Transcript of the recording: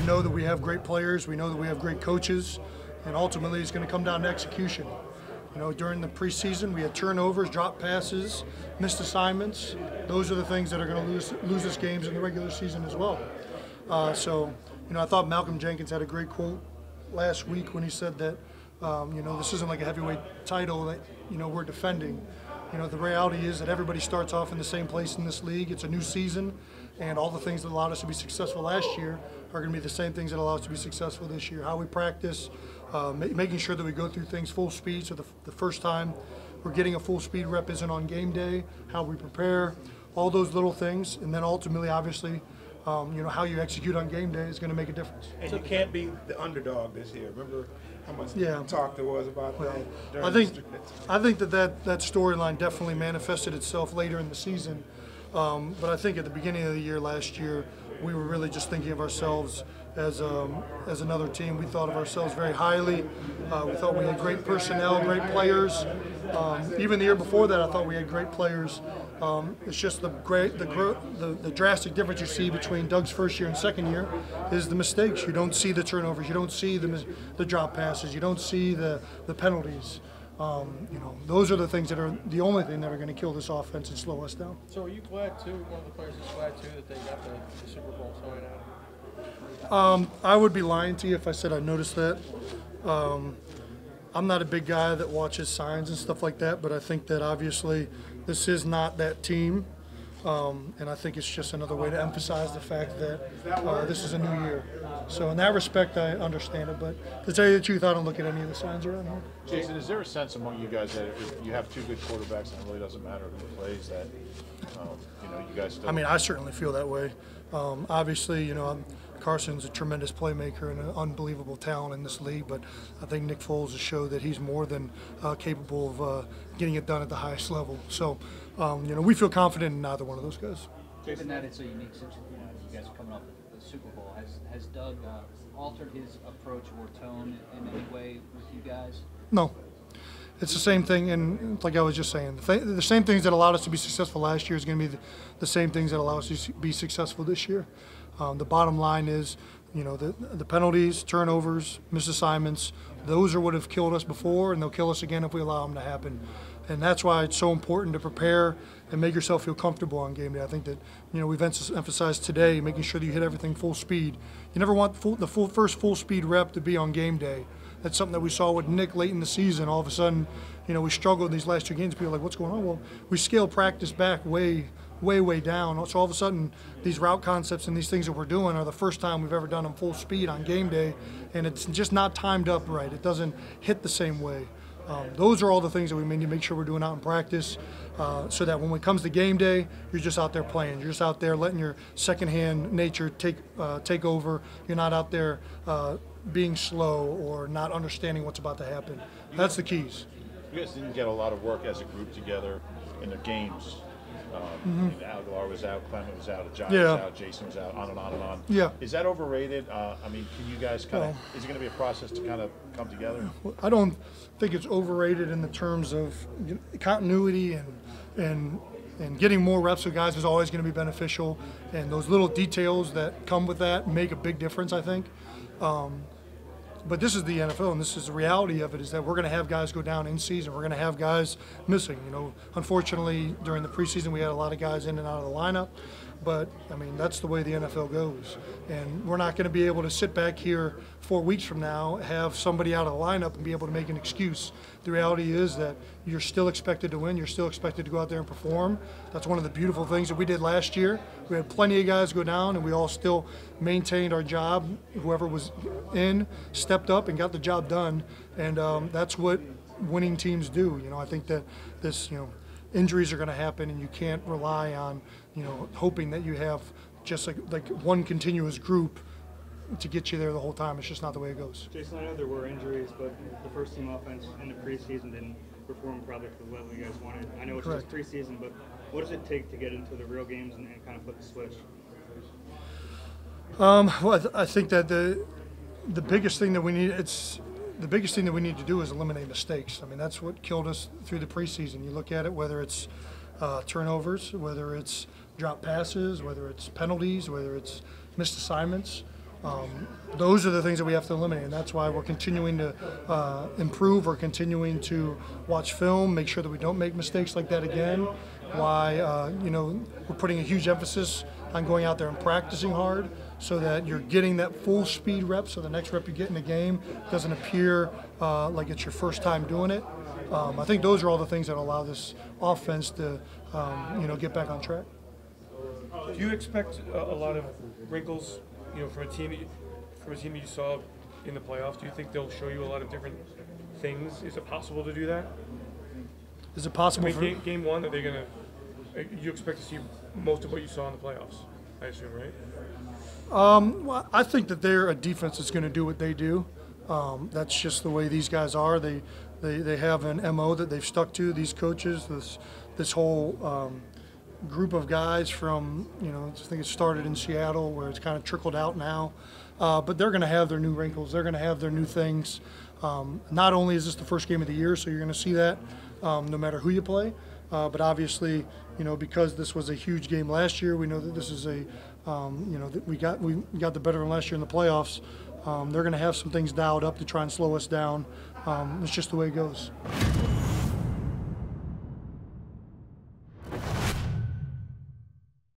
know that we have great players, we know that we have great coaches, and ultimately it's going to come down to execution. You know, during the preseason, we had turnovers, drop passes, missed assignments. Those are the things that are going to lose us games in the regular season as well. So, you know, I thought Malcolm Jenkins had a great quote last week when he said that, you know, this isn't like a heavyweight title that, you know, we're defending. You know, the reality is that everybody starts off in the same place in this league. It's a new season, and all the things that allowed us to be successful last year are going to be the same things that allow us to be successful this year. How we practice, making sure that we go through things full speed. So the first time we're getting a full speed rep isn't on game day. How we prepare, all those little things, and then ultimately, obviously, you know, how you execute on game day is going to make a difference. And you can't be the underdog this year. Remember how much talk there was about that? I think that storyline definitely manifested itself later in the season. But I think at the beginning of the year last year, we were really just thinking of ourselves as another team. We thought of ourselves very highly. We thought we had great personnel, great players. Even the year before that, I thought we had great players. It's just the drastic difference you see between Doug's first year and second year is the mistakes. You don't see the turnovers. You don't see the drop passes. You don't see the penalties. You know, those are the things that are the only thing that are going to kill this offense and slow us down. So are you glad too? One of the players is glad too that they got the Super Bowl sorted out. I would be lying to you if I said I noticed that. I'm not a big guy that watches signs and stuff like that, but I think that obviously this is not that team. And I think it's just another way to emphasize the fact that this is a new year. So in that respect, I understand it. But to tell you the truth, I don't look at any of the signs around here. Jason, is there a sense among you guys that if you have two good quarterbacks and it really doesn't matter who plays, that you know, you guys still? I mean, I certainly feel that way. Obviously, you know, Carson's a tremendous playmaker and an unbelievable talent in this league, but I think Nick Foles has showed that he's more than capable of getting it done at the highest level. So, you know, we feel confident in neither one of those guys. Given that it's a unique situation, you guys are coming off the Super Bowl, has Doug altered his approach or tone in any way with you guys? No. It's the same thing, and like I was just saying, the same things that allowed us to be successful last year is going to be the same things that allow us to be successful this year. The bottom line is, you know, the penalties, turnovers, missed assignments, those are what have killed us before, and they'll kill us again if we allow them to happen. And that's why it's so important to prepare and make yourself feel comfortable on game day. I think that, you know, we've emphasized today making sure that you hit everything full speed. You never want the first full speed rep to be on game day. That's something that we saw with Nick late in the season. All of a sudden, you know, we struggled in these last two games. People are like, what's going on? Well, we scaled practice back way down. So all of a sudden, these route concepts and these things that we're doing are the first time we've ever done them full speed on game day, and it's just not timed up right. It doesn't hit the same way. Those are all the things that we need to make sure we're doing out in practice, so that when it comes to game day, you're just out there playing. You're just out there letting your secondhand nature take over. You're not out there being slow or not understanding what's about to happen. That's the keys. You guys didn't get a lot of work as a group together in the games. Aguilar was out, Clement was out, John was out, Jason was out, on and on and on. Yeah. Is that overrated? I mean, can you guys kind of, is it going to be a process to kind of come together? I don't think it's overrated in the terms of continuity and getting more reps with guys is always going to be beneficial, and those little details that come with that make a big difference, I think. But this is the NFL, and this is the reality of it, is that we're going to have guys go down in season. We're going to have guys missing. You know, unfortunately, during the preseason, we had a lot of guys in and out of the lineup. But, I mean, that's the way the NFL goes. And we're not going to be able to sit back here 4 weeks from now, have somebody out of the lineup and be able to make an excuse. The reality is that you're still expected to win. You're still expected to go out there and perform. That's one of the beautiful things that we did last year. We had plenty of guys go down, and we all still maintained our job. Whoever was in stepped up and got the job done. And that's what winning teams do. You know, I think that this, you know, injuries are going to happen, and you can't rely on, you know, hoping that you have just like one continuous group to get you there the whole time. It's just not the way it goes. Jason, I know there were injuries, but the first team offense in the preseason didn't perform probably to the level you guys wanted. I know it's just preseason, but what does it take to get into the real games and kind of flip the switch? Well, I think that the biggest thing that we need to do is eliminate mistakes. I mean, that's what killed us through the preseason. You look at it, whether it's turnovers, whether it's drop passes, whether it's penalties, whether it's missed assignments. Those are the things that we have to eliminate, and that's why we're continuing to improve. We're continuing to watch film, make sure that we don't make mistakes like that again. Why, you know, we're putting a huge emphasis on going out there and practicing hard so that you're getting that full speed rep, so the next rep you get in the game doesn't appear like it's your first time doing it. I think those are all the things that allow this offense to, you know, get back on track. Do you expect a lot of wrinkles, you know, from a team you saw in the playoffs? Do you think they'll show you a lot of different things? Is it possible to do that? Is it possible? I mean, game one, are they gonna? You expect to see most of what you saw in the playoffs, I assume, right? Well, I think that they're a defense that's going to do what they do. That's just the way these guys are. They have an MO that they've stuck to. These coaches, this whole group of guys from, you know, I think it started in Seattle where it's kind of trickled out now. But they're going to have their new wrinkles. They're going to have their new things. Not only is this the first game of the year, so you're going to see that no matter who you play. But obviously, you know, because this was a huge game last year, we know that this is a, you know, that we got the better than last year in the playoffs. They're going to have some things dialed up to try and slow us down. It's just the way it goes.